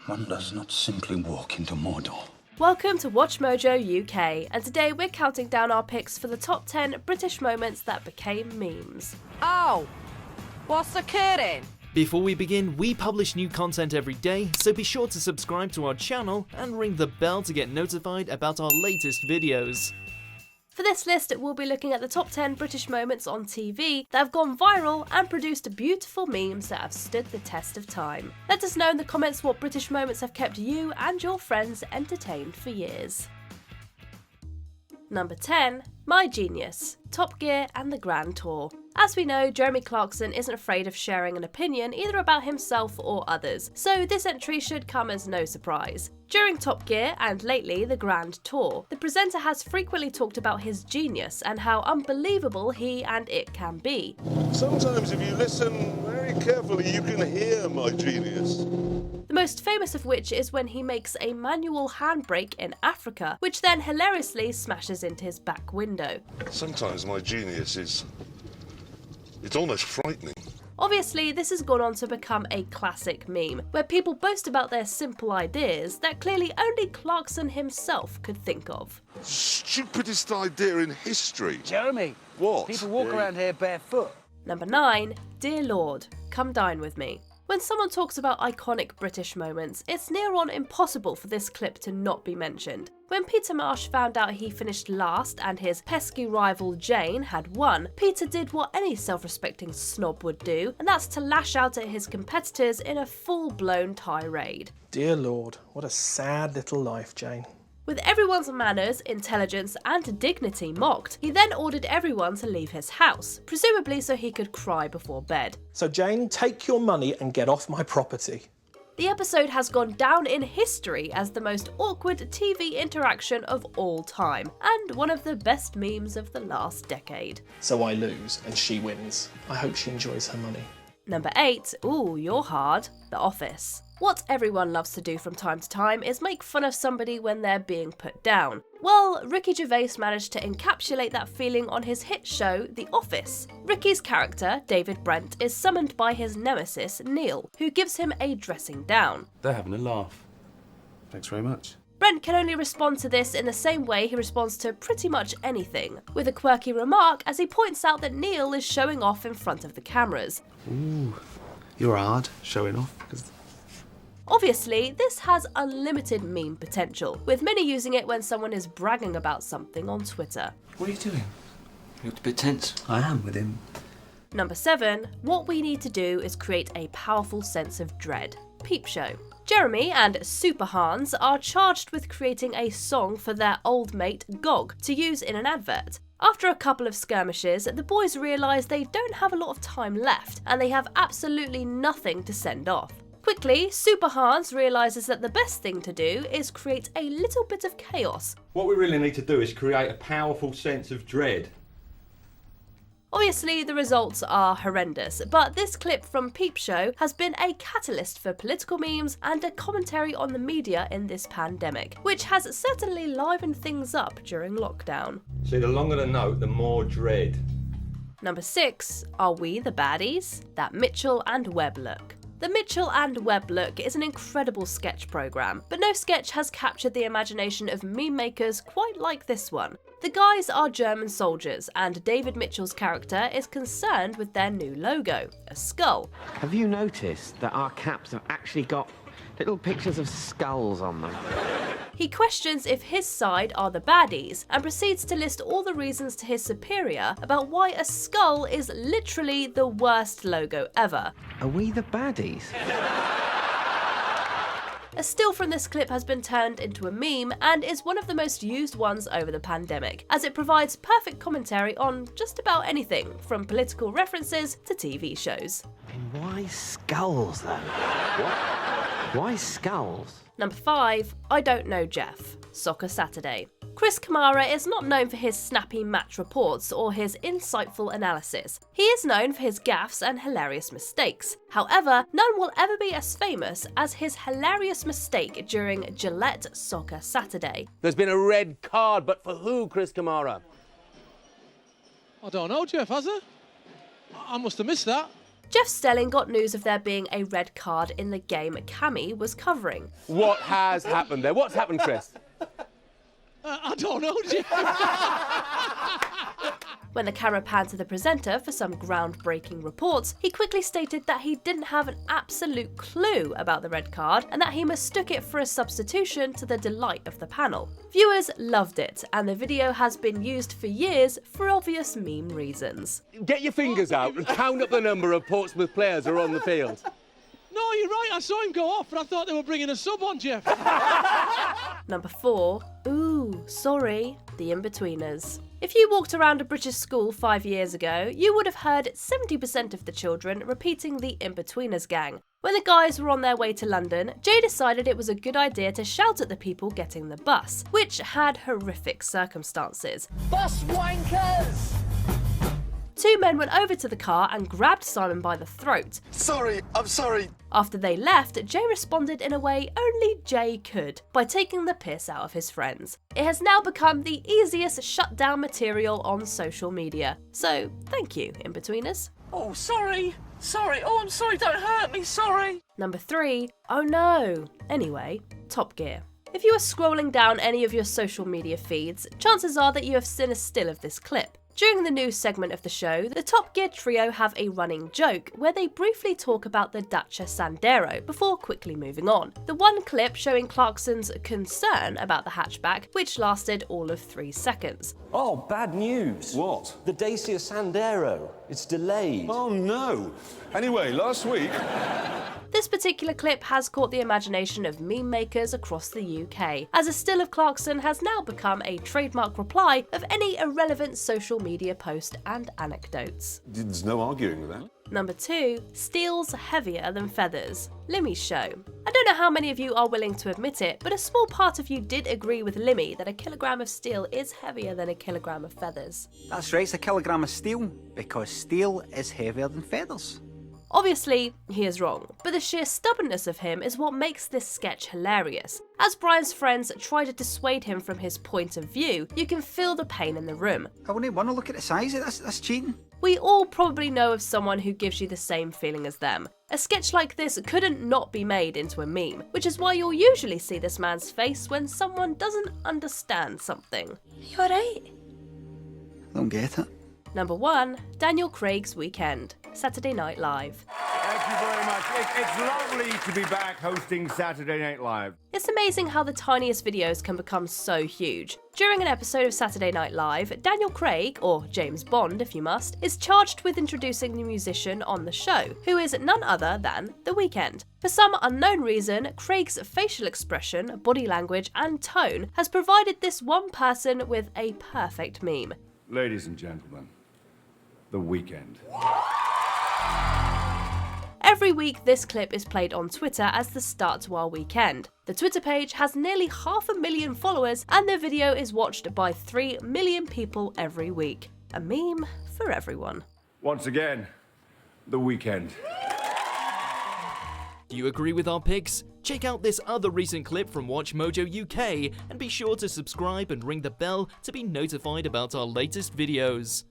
One does not simply walk into Mordor. Welcome to WatchMojo UK, and today we're counting down our picks for the top 10 British moments that became memes. Oh, what's occurring? Before we begin, we publish new content every day, so be sure to subscribe to our channel and ring the bell to get notified about our latest videos. For this list, we'll be looking at the top 10 British moments on TV that have gone viral and produced beautiful memes that have stood the test of time. Let us know in the comments what British moments have kept you and your friends entertained for years. Number 10. My Genius, Top Gear and the Grand Tour. As we know, Jeremy Clarkson isn't afraid of sharing an opinion either about himself or others, so this entry should come as no surprise. During Top Gear and lately the Grand Tour, the presenter has frequently talked about his genius and how unbelievable he and it can be. Sometimes if you listen very carefully, you can hear my genius. The most famous of which is when he makes a manual handbrake in Africa, which then hilariously smashes into his back window. Sometimes my genius is... it's almost frightening. Obviously, this has gone on to become a classic meme, where people boast about their simple ideas that clearly only Clarkson himself could think of. Stupidest idea in history. Jeremy, What? people walk around here barefoot. Number 9. Dear Lord, come dine with me. When someone talks about iconic British moments, it's near on impossible for this clip to not be mentioned. When Peter Marsh found out he finished last and his pesky rival Jane had won, Peter did what any self-respecting snob would do, and that's to lash out at his competitors in a full-blown tirade. Dear Lord, what a sad little life, Jane. With everyone's manners, intelligence and dignity mocked, he then ordered everyone to leave his house, presumably so he could cry before bed. So Jane, take your money and get off my property. The episode has gone down in history as the most awkward TV interaction of all time, and one of the best memes of the last decade. So I lose and she wins. I hope she enjoys her money. Number 8, ooh, you're hard, The Office. What everyone loves to do from time to time is make fun of somebody when they're being put down. Well, Ricky Gervais managed to encapsulate that feeling on his hit show, The Office. Ricky's character, David Brent, is summoned by his nemesis, Neil, who gives him a dressing down. They're having a laugh. Thanks very much. Brent can only respond to this in the same way he responds to pretty much anything, with a quirky remark as he points out that Neil is showing off in front of the cameras. Ooh, you're hard, showing off. Obviously, this has unlimited meme potential, with many using it when someone is bragging about something on Twitter. What are you doing? You look a bit tense. I am with him. Number 7. What we need to do is create a powerful sense of dread. Peep Show. Jeremy and Super Hans are charged with creating a song for their old mate Gog to use in an advert. After a couple of skirmishes, the boys realise they don't have a lot of time left, and they have absolutely nothing to send off. Quickly, Super Hans realises that the best thing to do is create a little bit of chaos. What we really need to do is create a powerful sense of dread. Obviously, the results are horrendous, but this clip from Peep Show has been a catalyst for political memes and a commentary on the media in this pandemic, which has certainly livened things up during lockdown. See, the longer the note, the more dread. Number 6. Are we the baddies? That Mitchell and Webb look. The Mitchell and Webb look is an incredible sketch programme, but no sketch has captured the imagination of meme makers quite like this one. The guys are German soldiers, and David Mitchell's character is concerned with their new logo, a skull. Have you noticed that our caps have actually got little pictures of skulls on them? He questions if his side are the baddies, and proceeds to list all the reasons to his superior about why a skull is literally the worst logo ever. Are we the baddies? A still from this clip has been turned into a meme and is one of the most used ones over the pandemic, as it provides perfect commentary on just about anything, from political references to TV shows. And why skulls, though? What? Why skulls? Number 5. I Don't Know Jeff, Soccer Saturday. Chris Kamara is not known for his snappy match reports or his insightful analysis. He is known for his gaffes and hilarious mistakes. However, none will ever be as famous as his hilarious mistake during Gillette Soccer Saturday. There's been a red card, but for who, Chris Kamara? I don't know, Jeff, has there? I must have missed that. Jeff Stelling got news of there being a red card in the game Cammy was covering. What has happened there? What's happened, Chris? I don't know, Jeff. When the camera panned to the presenter for some groundbreaking reports, he quickly stated that he didn't have an absolute clue about the red card and that he mistook it for a substitution to the delight of the panel. Viewers loved it, and the video has been used for years for obvious meme reasons. Get your fingers out and count up the number of Portsmouth players who are on the field. No, you're right. I saw him go off, and I thought they were bringing a sub on, Jeff. Number 4. Ooh, sorry, the Inbetweeners. If you walked around a British school 5 years ago, you would have heard 70% of the children repeating the Inbetweeners gang. When the guys were on their way to London, Jay decided it was a good idea to shout at the people getting the bus, which had horrific circumstances. Bus wankers! 2 men went over to the car and grabbed Simon by the throat. Sorry, I'm sorry. After they left, Jay responded in a way only Jay could, by taking the piss out of his friends. It has now become the easiest shut-down material on social media. So, thank you, Inbetweeners. Oh, sorry. Sorry. Oh, I'm sorry. Don't hurt me. Sorry. Number 3. Oh no. Anyway, Top Gear. If you are scrolling down any of your social media feeds, chances are that you have seen a still of this clip. During the news segment of the show, the Top Gear trio have a running joke where they briefly talk about the Dacia Sandero before quickly moving on. The one clip showing Clarkson's concern about the hatchback, which lasted all of 3 seconds. Oh, bad news. What? The Dacia Sandero. It's delayed. Oh no. Anyway, last week... This particular clip has caught the imagination of meme makers across the UK, as a still of Clarkson has now become a trademark reply of any irrelevant social media post and anecdotes. There's no arguing with that. Number 2. Steel's heavier than feathers. Limmy's show. I don't know how many of you are willing to admit it, but a small part of you did agree with Limmy that a kilogram of steel is heavier than a kilogram of feathers. That's right, it's a kilogram of steel, because steel is heavier than feathers. Obviously, he is wrong, but the sheer stubbornness of him is what makes this sketch hilarious. As Brian's friends try to dissuade him from his point of view, you can feel the pain in the room. I wouldn't want to look at the size of this, that's cheating. We all probably know of someone who gives you the same feeling as them. A sketch like this couldn't not be made into a meme, which is why you'll usually see this man's face when someone doesn't understand something. You alright? I don't get it. Number 1. Daniel Craig's Weekend. Saturday Night Live. Thank you very much. It's lovely to be back hosting Saturday Night Live. It's amazing how the tiniest videos can become so huge. During an episode of Saturday Night Live, Daniel Craig, or James Bond if you must, is charged with introducing the musician on the show, who is none other than The Weeknd. For some unknown reason, Craig's facial expression, body language and tone has provided this one person with a perfect meme. Ladies and gentlemen, The Weeknd. Every week, this clip is played on Twitter as the start to our weekend. The Twitter page has nearly 500,000 followers, and the video is watched by 3 million people every week. A meme for everyone. Once again, The Weeknd. Do you agree with our picks? Check out this other recent clip from WatchMojo UK, and be sure to subscribe and ring the bell to be notified about our latest videos.